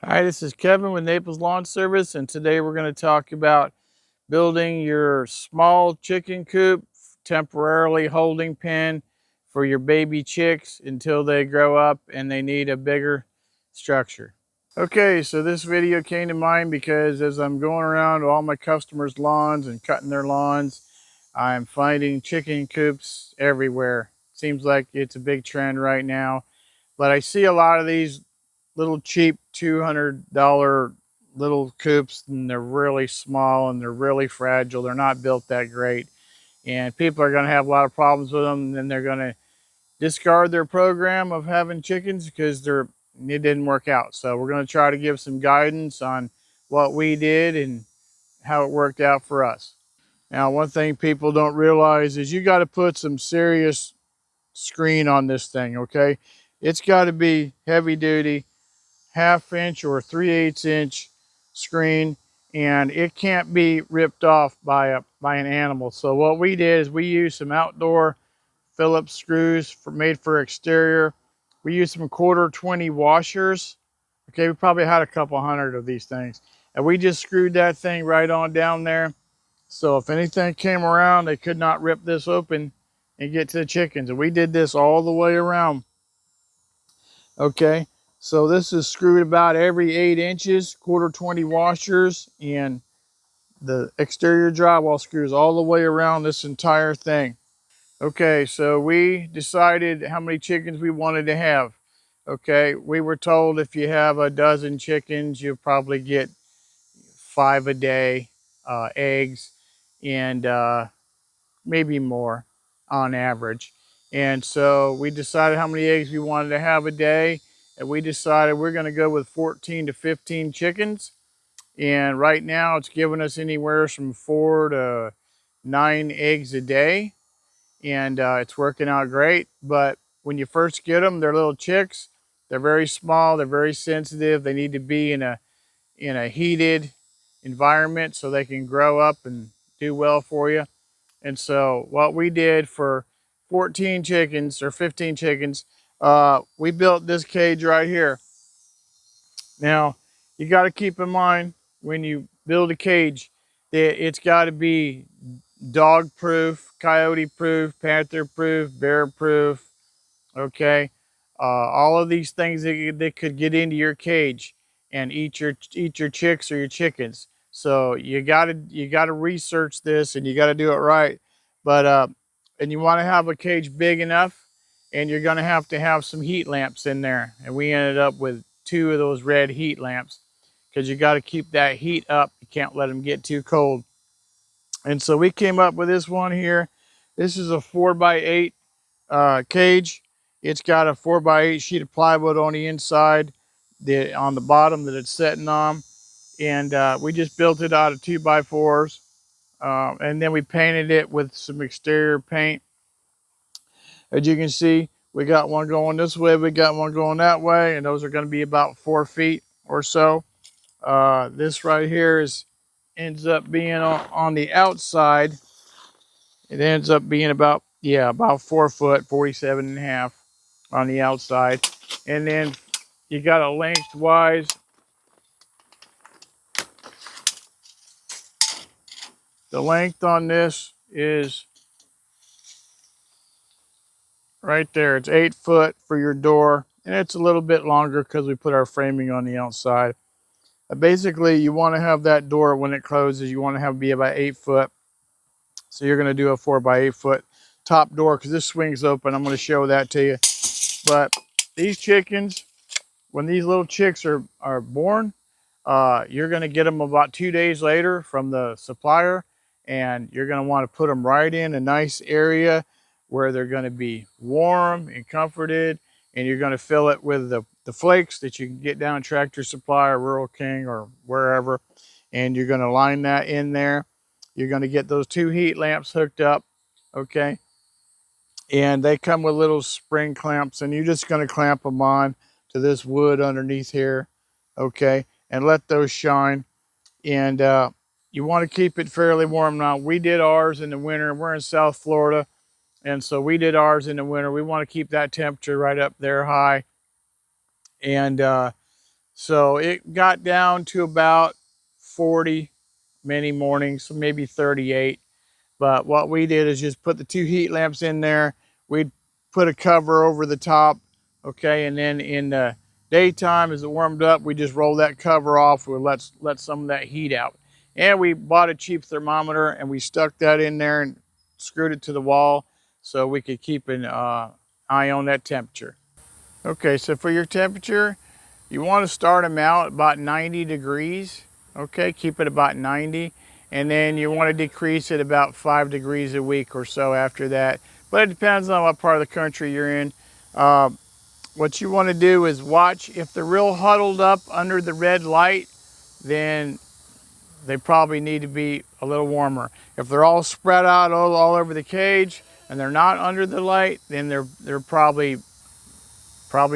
Hi, this is Kevin with Naples Lawn Service, and today we're going to talk about building your small chicken coop, temporarily holding pen for your baby chicks until they grow up and they need a bigger structure. Okay, so this video came to mind because as I'm going around all my customers' lawns and cutting their lawns, I'm finding chicken coops everywhere. Seems like it's a big trend right now, but I see a lot of these little cheap $200 little coops, and they're really small and they're really fragile. They're not built that great, and people are going to have a lot of problems with them. And then they're going to discard their program of having chickens because it didn't work out. So we're going to try to give some guidance on what we did and how it worked out for us. Now, one thing people don't realize is you got to put some serious screen on this thing. Okay, it's got to be heavy duty, half-inch or 3/8 inch screen, and it can't be ripped off by an animal. So what we did is we used some outdoor Phillips screws made for exterior. We used some 1/4 20 washers. Okay, we probably had a couple hundred of these things, and we just screwed that thing right on down there. So if anything came around, they could not rip this open and get to the chickens. And we did this all the way around. Okay, so this is screwed about every 8 inches, 1/4 20 washers, and the exterior drywall screws all the way around this entire thing. Okay, so we decided how many chickens we wanted to have. Okay, we were told if you have a dozen chickens, you'll probably get 5 a day eggs, and maybe more on average. And so we decided how many eggs we wanted to have a day. And we decided we're going to go with 14 to 15 chickens. And right now it's giving us anywhere from 4 to 9 eggs a day. And it's working out great. But when you first get them, they're little chicks. They're very small. They're very sensitive. They need to be in a heated environment so they can grow up and do well for you. And so what we did for 14 chickens or 15 chickens, we built this cage right here. Now, you got to keep in mind when you build a cage that it's got to be dog proof, coyote proof, panther proof, bear proof, okay, all of these things that could get into your cage and eat your chicks or your chickens. So you gotta research this, and you got to do it right. But and you want to have a cage big enough, and you're going to have some heat lamps in there. And we ended up with 2 of those red heat lamps because you got to keep that heat up. You can't let them get too cold. And so we came up with this one here. This is a 4x8 cage. It's got a 4x8 sheet of plywood on the inside, on the bottom that it's sitting on. And we just built it out of 2x4s. And then we painted it with some exterior paint. As you can see, we got one going this way, we got one going that way, and those are going to be about 4 feet or so. This right here ends up being on the outside. It ends up being about, yeah, about 4 foot, 47 and a half on the outside. And then you got a lengthwise. The length on this is right there. It's 8 foot for your door, and it's a little bit longer because we put our framing on the outside. Basically, you want to have that door when it closes, you want to have be about 8 foot. So you're going to do a 4x8 foot top door because this swings open. I'm going to show that to you. But these chickens, when these little chicks are born, you're going to get them about 2 days later from the supplier, and you're going to want to put them right in a nice area where they're going to be warm and comforted, and you're going to fill it with the flakes that you can get down Tractor Supply or Rural King or wherever, and you're going to line that in there. You're going to get those 2 heat lamps hooked up, okay? And they come with little spring clamps, and you're just going to clamp them on to this wood underneath here, okay, and let those shine. And you want to keep it fairly warm. Now, we did ours in the winter. We're in South Florida, and so we did ours in the winter. We want to keep that temperature right up there high. And So it got down to about 40 many mornings, so maybe 38. But what we did is just put the 2 heat lamps in there. We'd put a cover over the top, okay, and then in the daytime as it warmed up, we just roll that cover off. We let some of that heat out. And we bought a cheap thermometer and we stuck that in there and screwed it to the wall so we could keep an eye on that temperature. Okay, so for your temperature, you want to start them out about 90 degrees. Okay, keep it about 90. And then you want to decrease it about 5 degrees a week or so after that. But it depends on what part of the country you're in. What you want to do is watch. If they're real huddled up under the red light, then they probably need to be a little warmer. If they're all spread out all over the cage and they're not under the light, then they're probably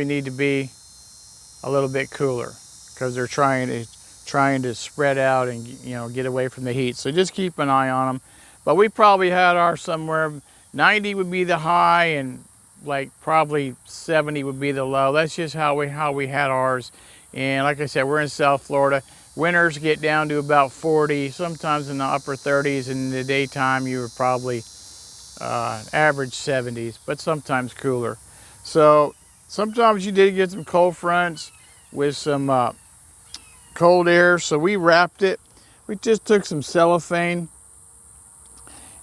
need to be a little bit cooler because they're trying to spread out and get away from the heat. So just keep an eye on them. But we probably had ours somewhere 90 would be the high and like probably 70 would be the low. That's just how we had ours. And like I said, we're in South Florida. Winters get down to about 40, sometimes in the upper 30s. And in the daytime, you were probably average 70s, but sometimes cooler. So sometimes you did get some cold fronts with some cold air. So we wrapped it. We just took some cellophane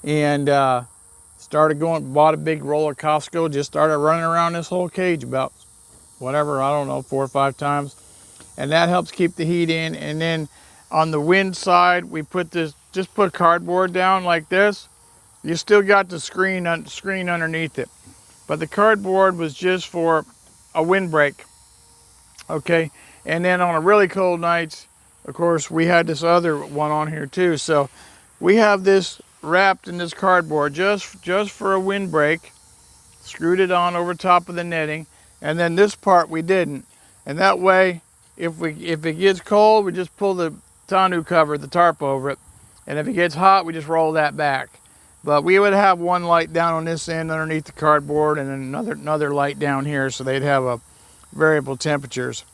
and bought a big roll of Costco, just started running around this whole cage about whatever, I don't know, 4 or 5 times. And that helps keep the heat in. And then on the wind side, we just put cardboard down like this. You still got the screen underneath it. But the cardboard was just for a windbreak, okay? And then on a really cold nights, of course, we had this other one on here too. So we have this wrapped in this cardboard just for a windbreak, screwed it on over top of the netting, and then this part we didn't. And that way, if it gets cold, we just pull the tonneau cover, the tarp over it, and if it gets hot, we just roll that back. But we would have one light down on this end underneath the cardboard and then another light down here, so they'd have a variable temperatures.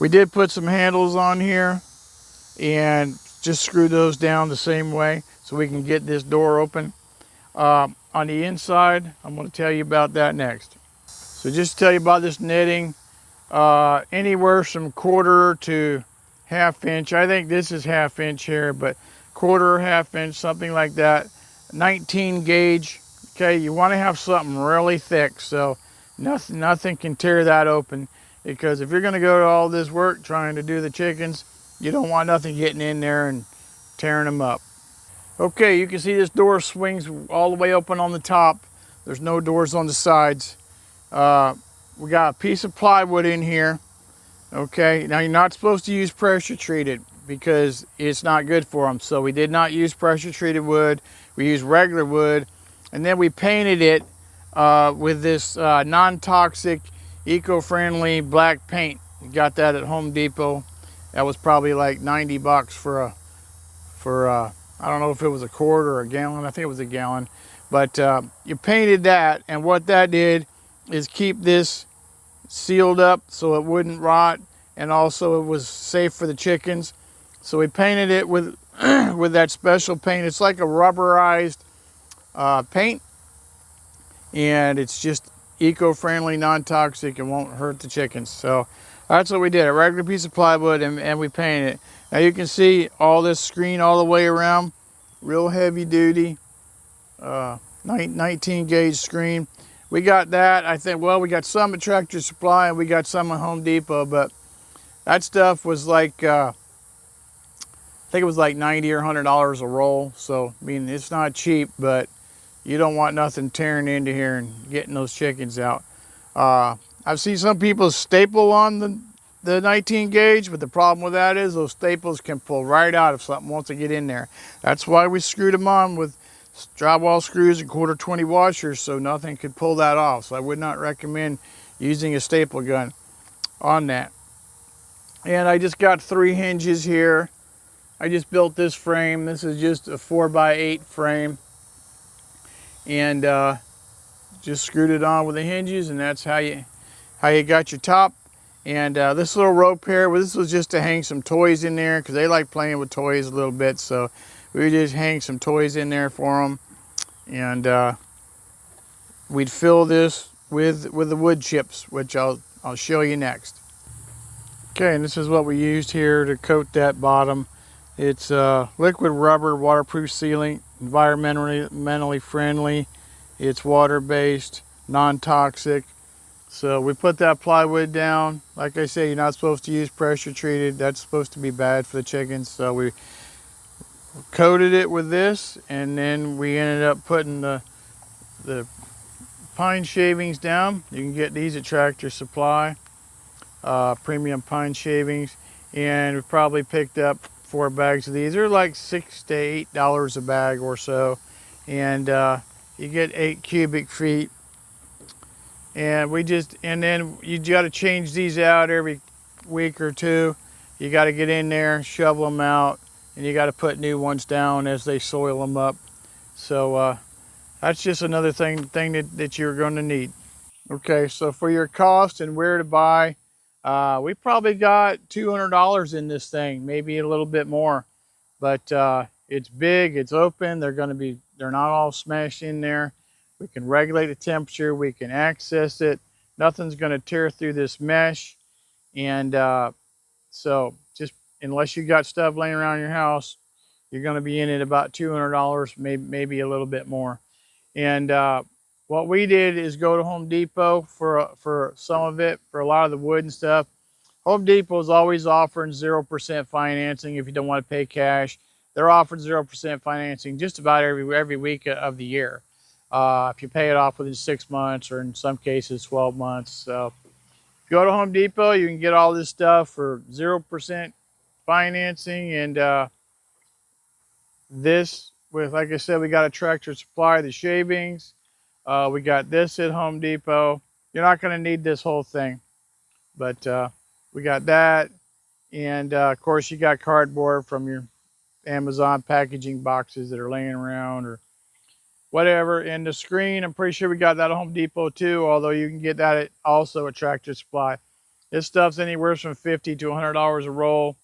We did put some handles on here and just screw those down the same way so we can get this door open. On the inside, I'm going to tell you about that next. So just to tell you about this netting, anywhere from 1/4 to 1/2 inch. I think this is 1/2 inch here, but 1/4 or 1/2 inch, something like that. 19 gauge. Okay, you want to have something really thick so nothing can tear that open, because if you're going to go to all this work trying to do the chickens, you don't want nothing getting in there and tearing them up. Okay, you can see this door swings all the way open on the top. There's no doors on the sides. We got a piece of plywood in here. Okay, now you're not supposed to use pressure treated because it's not good for them. So we did not use pressure treated wood. We used regular wood, and then we painted it with this non-toxic, eco-friendly black paint. You got that at Home Depot. That was probably like 90 bucks for I don't know if it was a quart or a gallon. I think it was a gallon. But you painted that, and what that did is keep this sealed up so it wouldn't rot, and also it was safe for the chickens. So we painted it with with that special paint. It's like a rubberized paint, and it's just eco-friendly, non-toxic, and won't hurt the chickens. So that's what we did, a regular piece of plywood, and we painted it. Now you can see all this screen all the way around, real heavy duty, 19 gauge screen. We got that, I think, well, we got some at Tractor Supply and we got some at Home Depot, but that stuff was like, I think it was like $90 or $100 a roll. So, I mean, it's not cheap, but you don't want nothing tearing into here and getting those chickens out. I've seen some people staple on the 19 gauge, but the problem with that is those staples can pull right out if something wants to get in there. That's why we screwed them on with drywall screws and 1/4 washers so nothing could pull that off. So I would not recommend using a staple gun on that. And I just got 3 hinges here. I just built this frame. This is just a 4x8 frame, and just screwed it on with the hinges, and that's how you got your top. And this little rope here, well, this was just to hang some toys in there because they like playing with toys a little bit. So we just hang some toys in there for them. And we'd fill this with the wood chips, which I'll show you next. Okay, and this is what we used here to coat that bottom. It's liquid rubber waterproof sealant, environmentally friendly. It's water-based, non-toxic. So we put that plywood down. Like I say, you're not supposed to use pressure treated. That's supposed to be bad for the chickens. So we coated it with this, and then we ended up putting the pine shavings down. You can get these at Tractor Supply, premium pine shavings. And we probably picked up 4 bags of these. They're like $6 to $8 a bag or so. And you get 8 cubic feet. And then you got to change these out every week or two. You got to get in there, shovel them out, and you got to put new ones down as they soil them up. So that's just another thing that you're going to need. Okay, so for your cost and where to buy, we probably got $200 in this thing, maybe a little bit more. But it's big, it's open. They're not all smashed in there. We can regulate the temperature, we can access it. Nothing's going to tear through this mesh. And so just unless you got stuff laying around your house, you're going to be in at about $200, maybe a little bit more. And what we did is go to Home Depot for some of it, for a lot of the wood and stuff. Home Depot is always offering 0% financing if you don't want to pay cash. They're offering 0% financing just about every week of the year. If you pay it off within 6 months, or in some cases 12 months. So if you go to Home Depot, you can get all this stuff for 0% financing. And this, with, like I said, we got a Tractor Supply, the shavings. We got this at Home Depot. You're not going to need this whole thing, but we got that. And of course, you got cardboard from your Amazon packaging boxes that are laying around or whatever. And the screen, I'm pretty sure we got that at Home Depot too, although you can get that also at Tractor Supply. This stuff's anywhere from $50 to $100 a roll.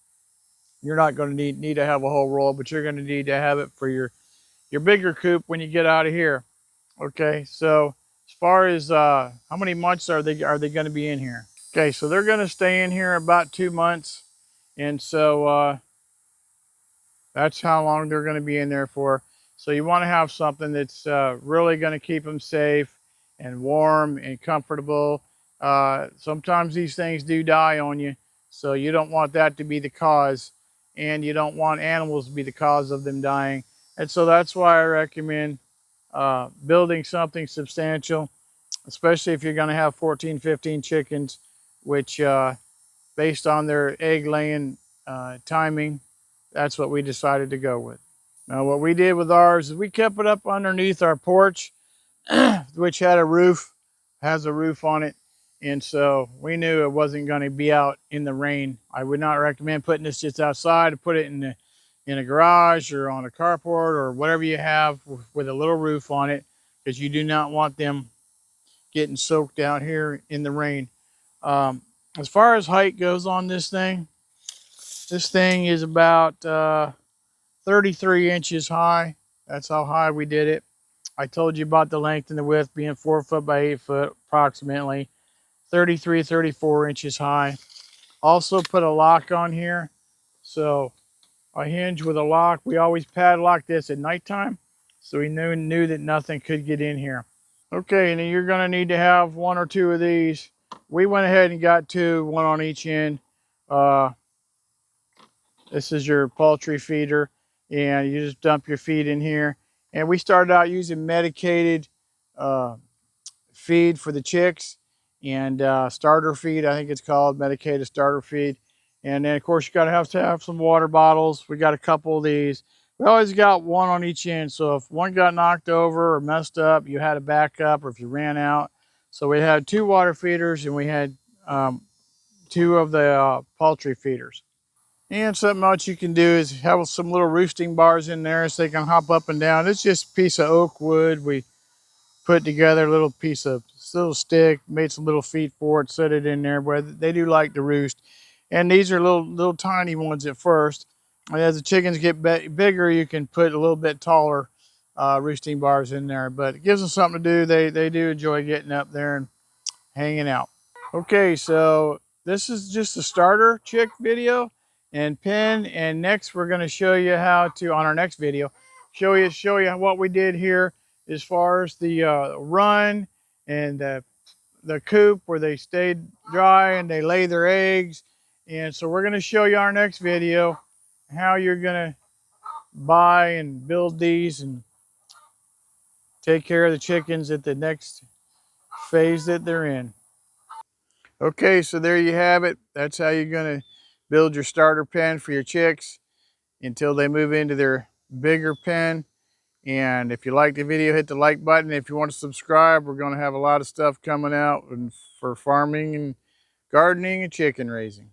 You're not going to need to have a whole roll, but you're going to need to have it for your bigger coop when you get out of here. Okay, so as far as how many months are they going to be in here? Okay, so they're going to stay in here about 2 months. And so that's how long they're going to be in there for. So you want to have something that's really going to keep them safe and warm and comfortable. Sometimes these things do die on you, so you don't want that to be the cause, and you don't want animals to be the cause of them dying. And so that's why I recommend building something substantial, especially if you're going to have 14, 15 chickens, which based on their egg laying timing, that's what we decided to go with. Now, what we did with ours is we kept it up underneath our porch, which had a roof, has a roof on it. And so we knew it wasn't going to be out in the rain. I would not recommend putting this just outside. To put it in a garage or on a carport or whatever you have with a little roof on it, because you do not want them getting soaked out here in the rain. As far as height goes on this thing is about 33 inches high. That's how high we did it. I told you about the length and the width being 4 foot by 8 foot approximately. 33, 34 inches high. Also put a lock on here. So a hinge with a lock. We always padlock this at nighttime, so we knew that nothing could get in here. Okay, and then you're going to need to have 1 or 2 of these. We went ahead and got 2, 1 on each end. This is your poultry feeder, and you just dump your feed in here. And we started out using medicated feed for the chicks, and starter feed, I think it's called, medicated starter feed. And then of course you got to have some water bottles. We got a couple of these. We always got 1 on each end, so if one got knocked over or messed up, you had a backup, or if you ran out. So we had 2 water feeders, and we had 2 of the poultry feeders. And something else you can do is have some little roosting bars in there so they can hop up and down. It's just a piece of oak wood we put together, a little piece of little stick, made some little feet for it, set it in there, but they do like to roost. And these are little tiny ones at first. And as the chickens get bigger, you can put a little bit taller roosting bars in there. But it gives them something to do. They do enjoy getting up there and hanging out. Okay, so this is just a starter chick video and pen. And next we're going to show you how to, on our next video, show you what we did here as far as the run and the coop where they stayed dry and they lay their eggs. And so we're going to show you our next video how you're going to buy and build these and take care of the chickens at the next phase that they're in. Okay, so there you have it. That's how you're going to build your starter pen for your chicks until they move into their bigger pen. And if you like the video, hit the like button. If you want to subscribe, we're going to have a lot of stuff coming out for farming and gardening and chicken raising.